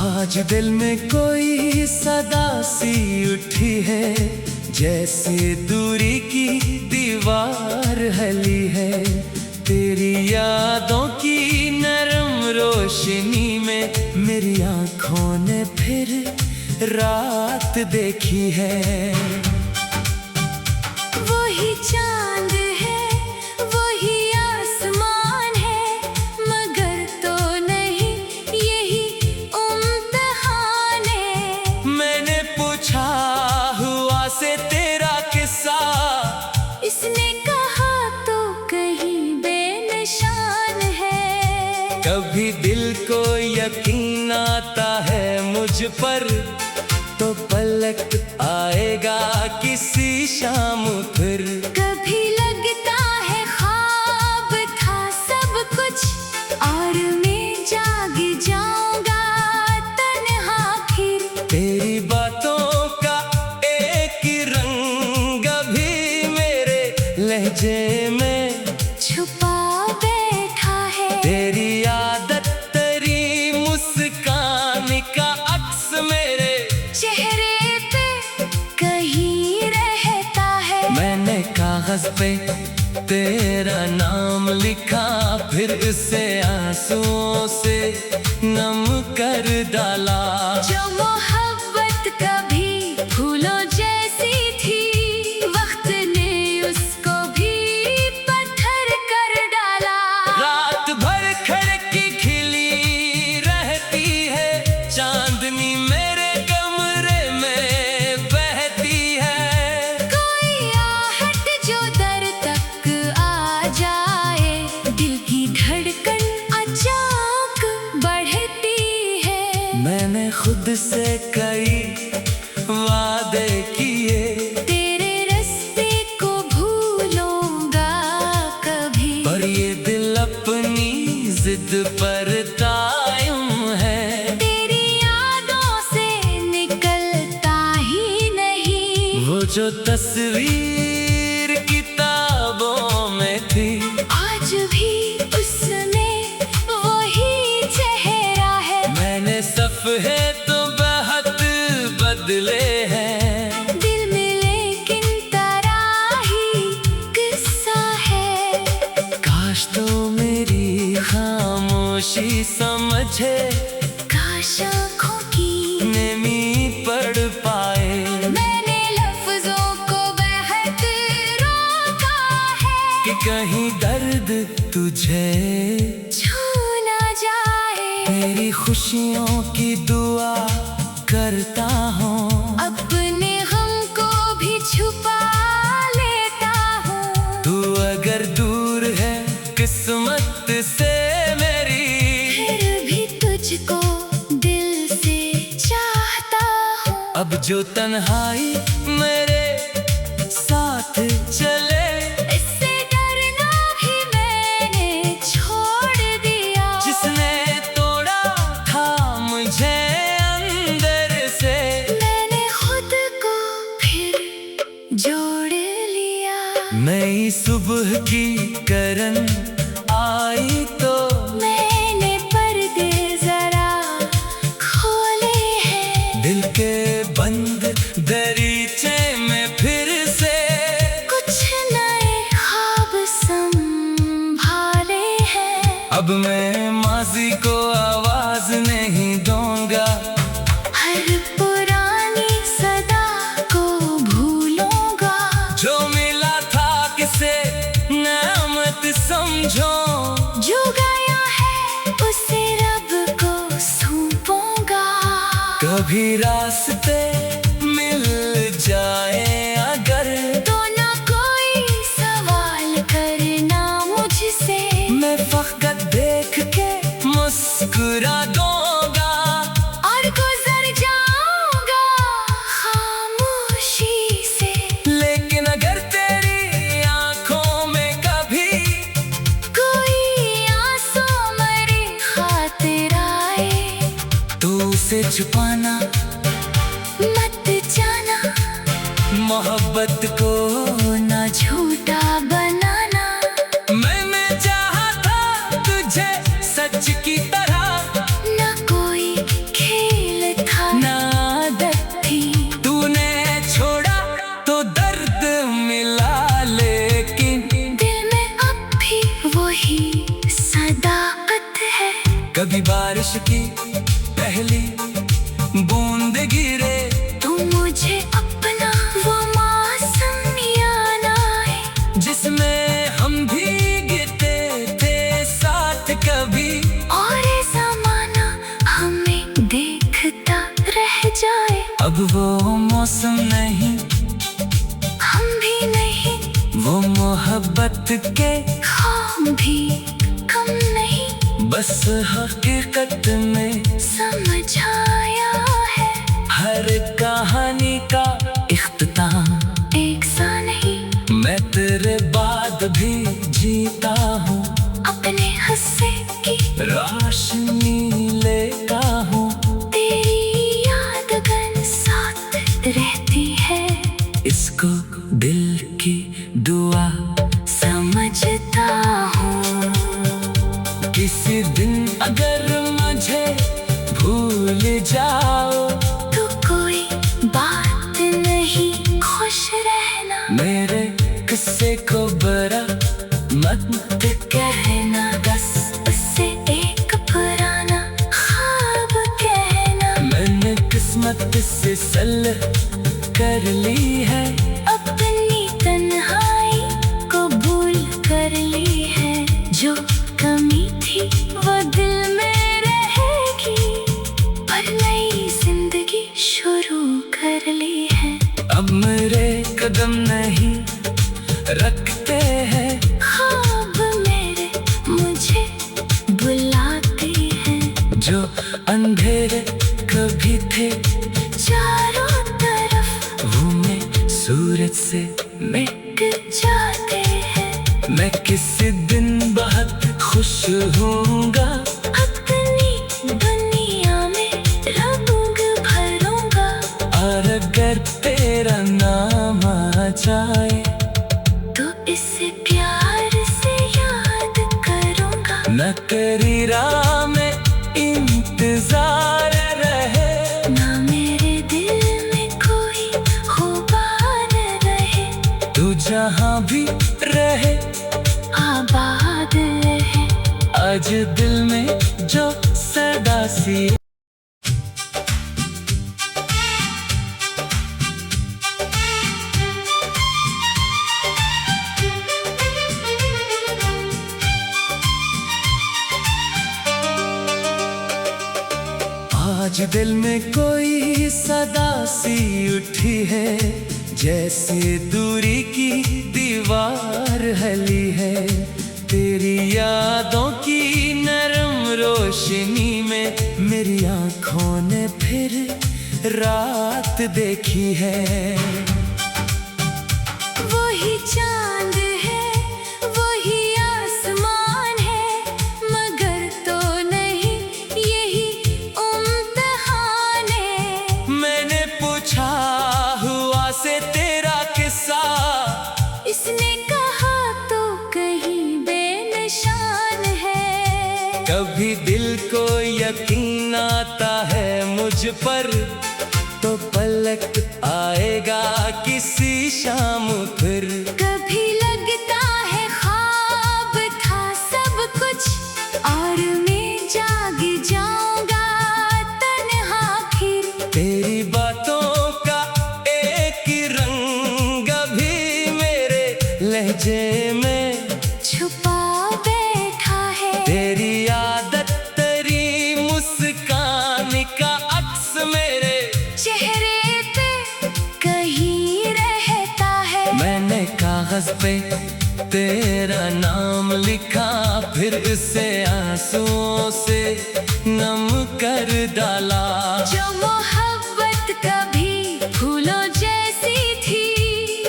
आज दिल में कोई सदा सी उठी है, जैसे दूरी की दीवार हली है। तेरी यादों की नरम रोशनी में मेरी आँखों ने फिर रात देखी है। वही चांद है, वही आसमान है, मगर तो नहीं यही इम्तिहान है। मैंने पूछा हुआ से तेरा किस्सा, इसने कहा तो कहीं बेनिशान है। कभी दिल को यकीन आता है मुझ पर, तो पलक आएगा किसी शाम फिर। कभी लगता है ख्वाब था सब कुछ, और मैं जाग जाऊंगा तन्हा फिर। तेरी बातों का एक रंग भी मेरे लहजे में छुपा बैठा है। तेरी आदत, तेरी मुस्कान का अक्स मेरे चेहरे पे कहीं रहता है। मैंने कागज पे तेरा नाम लिखा, फिर उसे आंसुओं से नम कर डाला। जो मोहब्बत कभी फूलों जैसी थी, वक्त ने उसको भी पत्थर कर डाला। रात भर खिड़की खिली रहती है, चांदनी मेरे कमरे में बहती है। कोई आहट जो दर तक आ जाए, दिल की धड़कन अचानक बढ़ती है। मैंने खुद से कई वादे किए, तेरे रास्ते को भूलूंगा कभी, पर ये दिल अपनी जिद पर कायम है। तेरी यादों से निकलता ही नहीं। वो जो तस्वीर किताबों में थी, आज भी उसमें वही चेहरा है। मैंने सफ़े तो बहुत बदले हैं, दिल में लेकिन तेरा ही किस्सा है। काश तो मेरी खामोशी समझे, काश आँखों की नमी पढ़ पाए। मैंने लफ्जों को बहक रोका है, कि कहीं दर्द तुझे छू ना जाए। तेरी खुशियों की दुआ करता हूँ, अपने गम को भी छुपा लेता हूँ। तू अगर दूर है किस्मत से मेरी, फिर भी तुझको दिल से चाहता हूँ। अब जो तन्हाई मेरे साथ चले, इससे डरना भी मैंने छोड़ दिया। जिसने तोड़ा था मुझे अंदर से, मैंने खुद को फिर जोड़ लिया। नई सुबह की करन आई तो मैंने पर्दे जरा खोले हैं। दिल के बंद दरीचे में फिर से कुछ नए ख्वाब संभाले हैं। अब मैं माजी को आवाज नहीं दूंगा, हर पुरानी सदा को भूलूंगा। जो मिला था किसे नेमत समझो, जो गया है उसे रब को सौंपूंगा। कभी रास्ते मिल जाए अगर, तो ना कोई सवाल करना मुझसे। मैं फकत देख के मुस्कुरा दूंगा, और गुजर जाऊंगा खामोशी से। लेकिन अगर तेरी आंखों में कभी कोई आंसू मेरी खातिर आए, तो उसे छुपाना मत जाना। मोहब्बत को ना झूठा बनाना। मैंने चाहा था तुझे सच की तरह, ना कोई खेल कभी बारिश की पहली बूंद गिरे तो मुझे अपना वो मौसम याद आए, जिसमें हम भीगते थे साथ कभी। और ये ज़माना हमें देखता रह जाए। अब वो मौसम नहीं, हम भी नहीं, वो मोहब्बत के ख्वाब भी कम नहीं। बस हकीकत में समझ आया है, हर कहानी का इख्तिताम एक सा नहीं। मैं तेरे बाद भी जीता हूँ, अपने हिस्से की रोशनी लेता हूँ। तेरी याद अगर साथ रहती है, इसको दिल की दुआ समझता हूँ। किसी दिन अगर मुझे भूल जाओ तो कोई बात नहीं, खुश रहना। मेरे किस्से को बुरा मत कहना बस उससे एक पुराना ख्वाब कहना। मैंने किस्मत से सल कर ली है, अपनी तन्हाई को भूल कर ली है। जो कमी थी वो दिल में रहेगी, पर नई जिंदगी शुरू कर ली है। अब मेरे कदम नहीं रखते हैं, ख्वाब मेरे मुझे बुलाते हैं। जो अंधेरे कभी थे चारों तरफ वो मैं सूरज से मिट जाते हैं। मैं किसी दिन बहुत खुश होऊंगा, अपनी दुनिया में रंग भरूंगा। और अगर तेरा नाम आ जाए तो इसे प्यार से याद करूंगा। न तेरी राह में इंतजार रहे, ना मेरे दिल में कोई खुबार रहे। तू जहाँ भी रहे आबाद रहे। आज दिल में जो सदा सी। आज दिल में कोई सदा सी उठी है, जैसे दूरी की दीवार हली है। तेरी यादों की नरम रोशनी में मेरी आंखों ने फिर रात देखी है। वही चांद है, वही आसमान है, मगर तो नहीं यही इम्तिहान है। मैंने पूछा हुआ से तेरा किस्सा, इसने कहा तो कहीं बेनिशान है। कभी दिल को यकीन आता है मुझ पर, तो पलक आएगा किसी शाम फिर। कभी लगता है ख्वाब था सब कुछ, और मैं जाग जाऊंगा तन्हा फिर। तेरी बातों का एक रंग भी मेरे लहजे में छुपा बैठा है। तेरी आदत, तेरी मुस्कान का अक्स मेरे चेहरे पे कहीं रहता है। मैंने कागज पे तेरा नाम लिखा, फिर उसे आंसुओं से नम कर डाला। जो मोहब्बत कभी फूलों जैसी थी,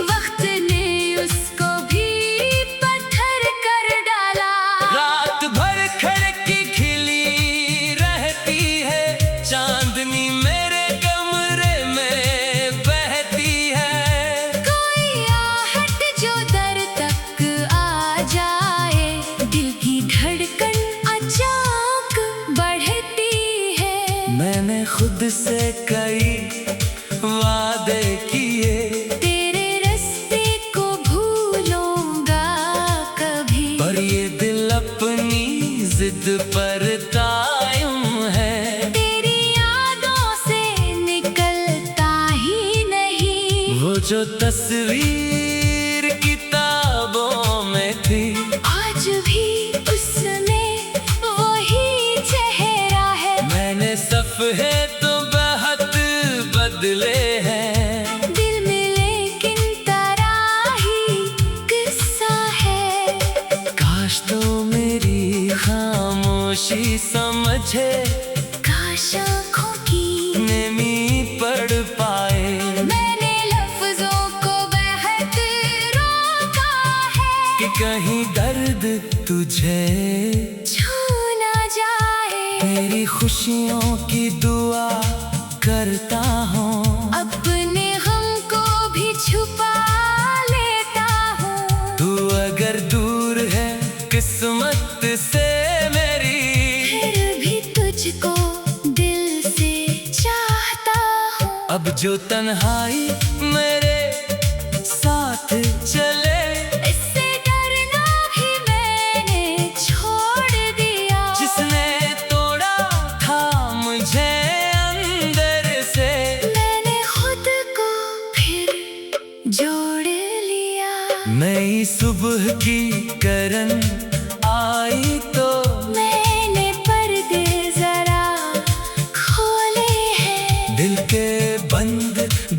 वक्त ने उसको भी पत्थर कर डाला। रात भर खिड़की खिली रहती है, चांदनी मेरे कमरे में बहती है। कोई आहट जो दर तक आ जाए, दिल की धड़कन अचानक बढ़ती है। मैंने खुद से कई वादे किए, तेरे रास्ते को भूलूंगा कभी। पर ये दिल अपनी जिद पर कायम जो तस्वीर किताबों में थी, आज भी उसमें वही चेहरा है। मैंने सफ़े तो बहुत बदले हैं, दिल में लेकिन तराही किस्सा है। काश तो मेरी खामोशी समझे, काश आँखों की नमी पढ़ पाए। मैंने लफ्जों को बहत रोका है कि कहीं दर्द तुझे छू ना जाए। तेरी खुशियों की दुआ करता हूँ, अपने गम को भी छुपा लेता हूँ। तू अगर दूर है किस्मत से मेरी, फिर भी तुझको दिल से चाहता हूँ। अब जो तन्हाई मेरे साथ चले, इससे डरना भी मैंने छोड़ दिया। जिसने तोड़ा था मुझे अंदर से, मैंने खुद को फिर जोड़ लिया। नई सुबह की करन आई तो मैंने पर्दे जरा खोले हैं। दिल के बंद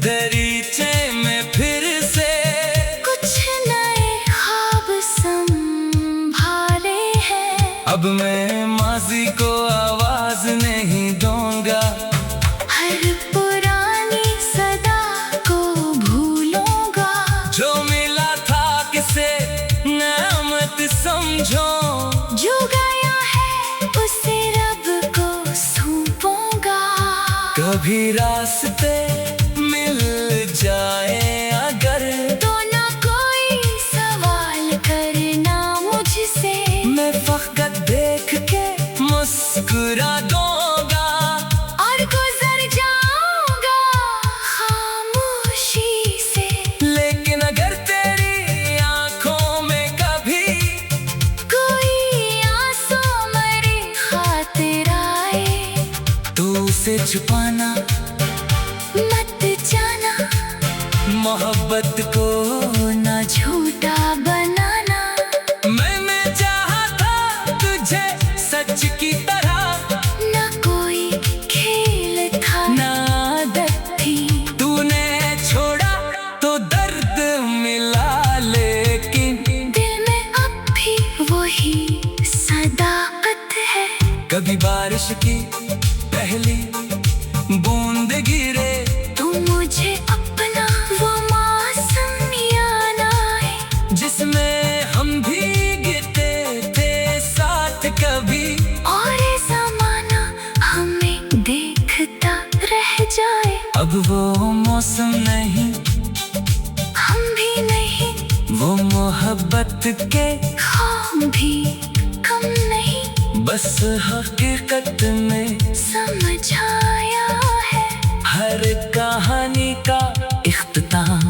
दरीचे में फिर से कुछ नए ख्वाब संभाले हैं। अब मैं माजी को आवाज नहीं दूंगा, हर पुरानी सदा को भूलूंगा। जो मिला था किसे नेमत समझो, जो गया है उसे रब को सौंपूंगा। कभी रास्ते मिल जाए अगर, तो ना कोई सवाल करना मुझसे। मैं फकत देख के मुस्कुरा दूंगा, और गुजर जाऊंगा खामोशी से। लेकिन अगर तेरी आंखों में कभी कोई आंसू मेरी खातिर आए, तो उसे छुपाना मत जाना। मोहब्बत को ना झूठा बनाना। मैंने चाहा था तुझे सच की तरह, ना कोई खेल था ना आदत थी। तूने छोड़ा तो दर्द मिला, लेकिन दिल में अब भी वही सदाकत है। कभी बारिश की पहली बूंद गिरे, तू मुझे अपना वो मौसम याद आए, जिसमें हम भीगते थे साथ कभी। और ये ज़माना हमें देखता रह जाए। अब वो मौसम नहीं, हम भी नहीं, वो मोहब्बत के ख्वाब भी कम नहीं। बस हकीकत में समझ आया है हर कहानी का इख्तिताम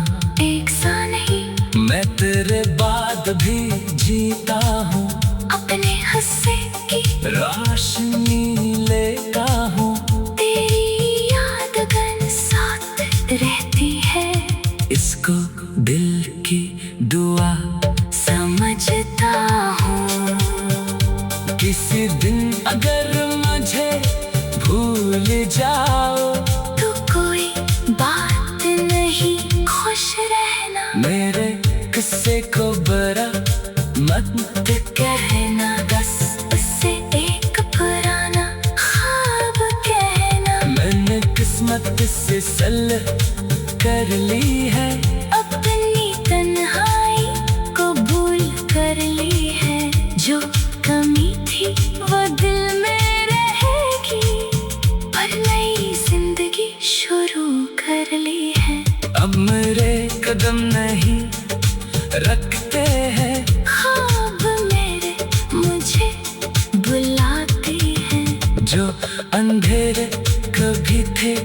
एक सा नहीं। मैं तेरे बाद भी जीता हूँ, अपने हिस्से की रोशनी लेता हूँ। तेरी याद गन साथ रहती है। इसको दिल की दुआ समझता हूँ। किसी दिन अगर मुझे भूल जाओ, तो कोई बात नहीं, खुश रहना। मेरे किस्से को बरा मत कहना बस उससे एक पुराना ख्वाब कहना। मैंने किस्मत से सल कर ली है, अपनी तन्हाई को भूल कर ली है। जो कमी थी वो दिल में रहेगी, पर नई जिंदगी शुरू कर ली है। अब मेरे कदम नहीं रखते हैं, ख्वाब मेरे मुझे बुलाते हैं। जो अंधेरे कभी थे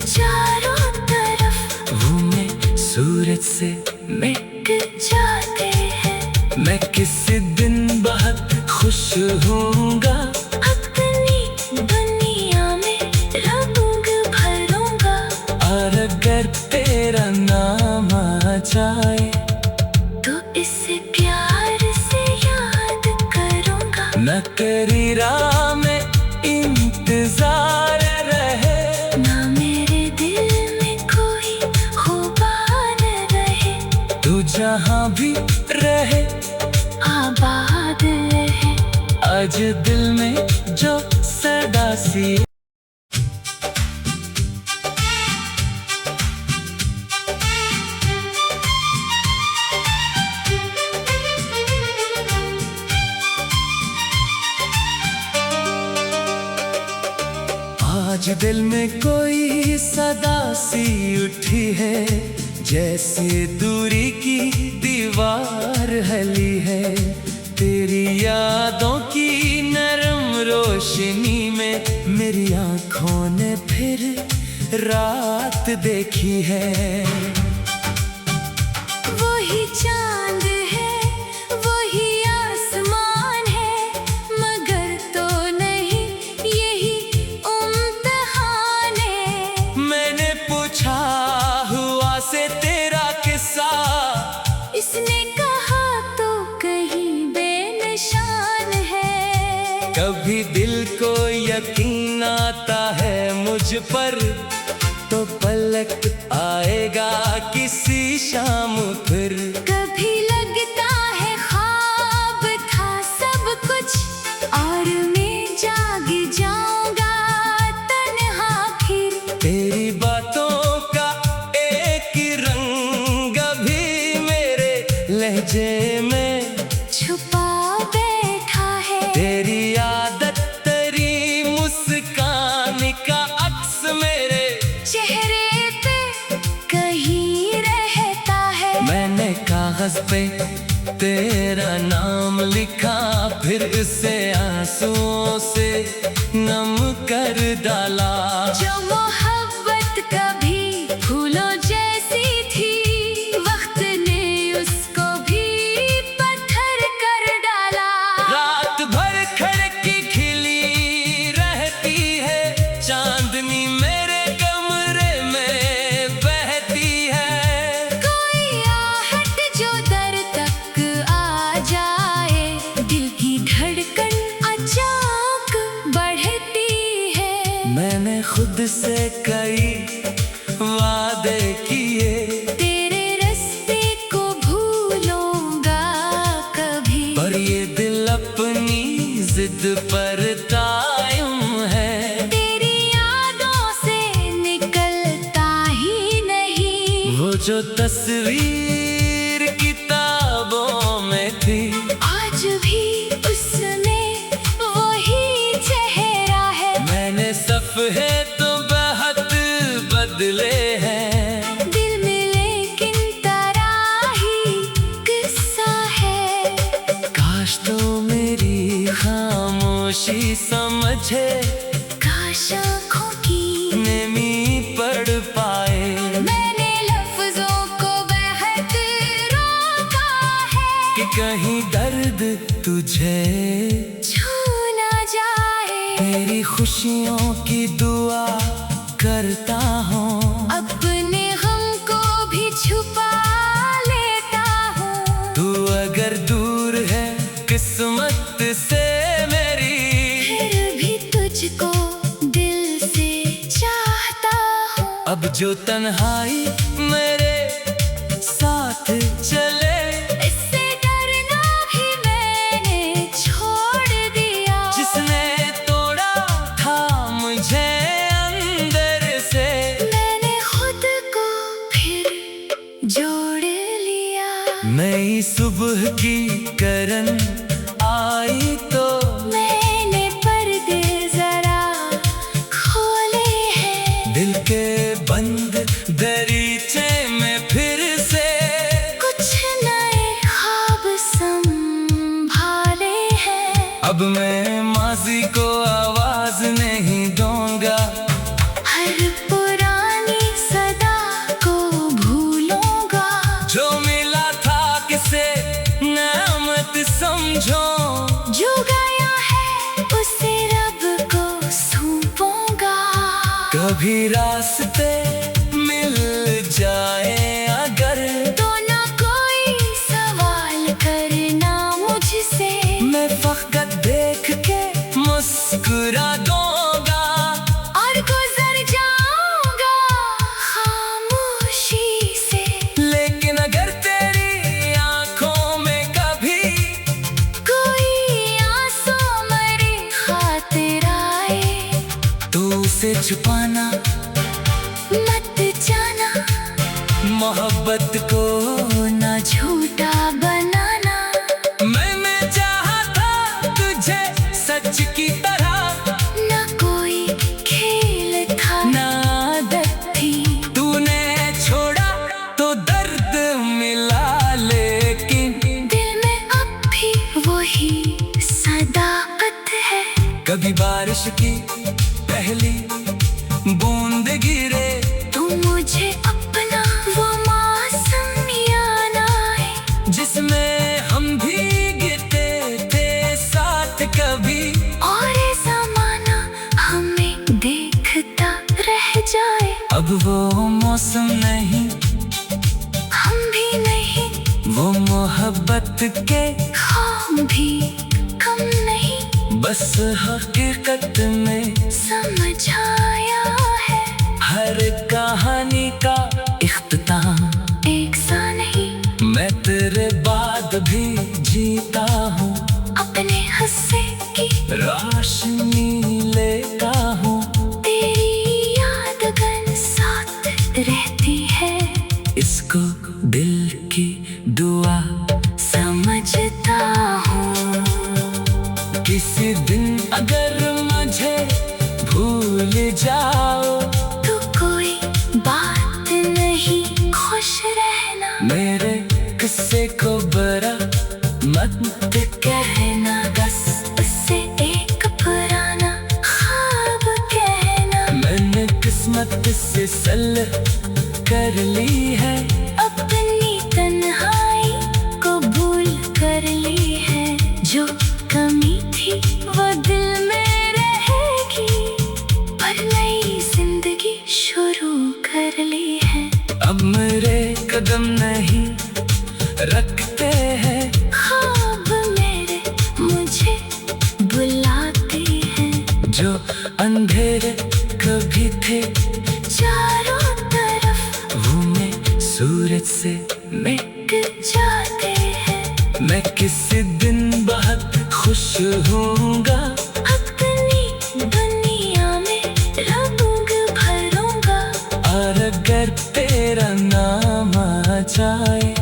चारों तरफ वो मैं सूरज से मिट जाते हैं। मैं किसी दिन बहुत खुश होऊंगा, अपनी दुनिया में रंग भरूंगा। और अगर तेरा नाम आज दिल में जो सदा सी। आज दिल में कोई सदा सी उठी है, जैसे दूरी की दीवार हली है। तेरी यादों की नरम रोशनी में मेरी आंखों ने फिर रात देखी है। वही चांद है, वही आसमान है, मगर तो नहीं यही इम्तिहान है। मैंने पूछा हुआ से तेरा किस्सा, इसने कहा तो कहीं बेनिशान है। कभी दिल को यकीन आता है मुझ पर, तो पलक आएगा किसी शाम फिर। कभी लगता है ख्वाब था सब कुछ, और मैं जाग जाऊंगा तन्हा फिर। तेरी बातों का एक रंग भी मेरे लहजे में छुपा बैठा है। तेरी आदत, तेरी मुस्कान का अक्स मेरे चेहरे पे कहीं रहता है। मैंने कागज पे तेरा नाम लिखा, फिर उसे आंसुओं से नम कर डाला। जो मोहब्बत कभी फूलों जैसी थी, वक्त ने उसको भी पत्थर कर डाला। रात भर खिड़की खिली रहती है, चांदनी मेरे कमरे में बहती है। कोई आहट जो दर तक आ जाए, दिल की धड़कन अचानक बढ़ती है। मैंने खुद से कई वादे किए, तेरे रास्ते को भूलूंगा कभी, पर ये दिल अपनी जिद पर कायम है। तेरी यादों से निकलता ही नहीं। वो जो तस्वीर किताबों में थी, आज भी उसमें वही चेहरा है। मैंने सफ़े तो बहुत बदले हैं, दिल में लेकिन तेरा ही किस्सा है। काश तो मेरी खामोशी समझे, काश आँखों की नमी पढ़ पाए। मैंने लफ्जों को बहत रोका है, कि कहीं दर्द तुझे छू ना जाए। तेरी खुशियों की दुआ करता हूँ, अपने गम को भी छुपा लेता हूँ। तू अगर दूर है किस्मत से मेरी, फिर भी तुझको दिल से चाहता हूँ। अब जो तन्हाई मेरे साथ चले, इससे डरना भी मैंने छोड़ दिया। जिसने तोड़ा था मुझे अंदर से, मैंने खुद को फिर जोड़ लिया। नई सुबह की करन आई तो मैंने पर्दे जरा खोले हैं। दिल के बंद दरीचे में फिर से कुछ नए ख्वाब संभाले हैं। अब मैं माजी को आवाज नहीं दूंगा, हर पुरानी सदा को भूलूंगा। जो मिला था किसे नेमत समझो, जो गया है उसे रब को सौंपूंगा। कभी रास्ते मिल जाए अगर, तो ना कोई सवाल करना मुझसे। मैं फकत देख के मुस्कुरा दूंगा, और गुजर जाऊंगा खामोशी से। लेकिन अगर तेरी आंखों में कभी कोई आंसू छुपाना मत जाना, मोहब्बत को ना झूठा बनाना। मैंने चाहा था तुझे सच की तरह, ना कोई खेल था ना आदत थी। तूने छोड़ा तो दर्द मिला, लेकिन दिल में अब भी वही सदाकत है। कभी बारिश की पहली बूंद गिरे तू मुझे अपना वो मौसम याद आए, जिसमें हम भीगते थे साथ कभी। और ये ज़माना हमें देखता रह जाए। अब वो मौसम नहीं, हम भी नहीं, वो मोहब्बत के ख्वाब भी कम नहीं। बस हकीकत में समझ आया है, हर कहानी का इख्तिताम एक सा नहीं। मैं तेरे बाद भी जीता हूँ, अपने हिस्से की रोशनी लेता हूँ। तेरी यादगार साथ रहती है, इसको दिल की दुआ समझता हूँ। किसी दिन अगर मुझे भूल जाओ तो कोई बात नहीं, खुश रहना। मेरे किस्से को बरा मत कहना बस उससे एक पुराना ख्वाब कहना। मैंने किस्मत से सल कर ली है, अपनी तन्हाई को भूल कर ली है। जो कमी थी वो दिल में रहेगी, पर नई जिंदगी शुरू कर ली है। अब मेरे कदम नहीं रखते हैं, ख्वाब मेरे मुझे बुलाते हैं। जो अंधेरे कभी थे चारों तरफ वो मैं सूरज से मिट जाते हैं। मैं किसी दिन बहुत खुश होऊंगा, अपनी दुनिया में रंग भरूंगा। और अगर तेरा नाम आ जाए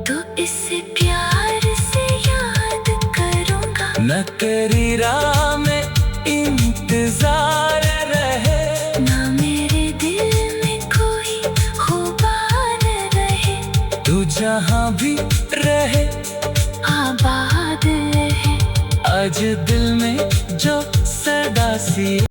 तो इसे प्यार से याद करूंगा। न तेरी राह में इंतजार रहे, ना मेरे दिल में कोई खुबार रहे। तू जहाँ भी रहे आबाद रहे। आज दिल में जो सदा सी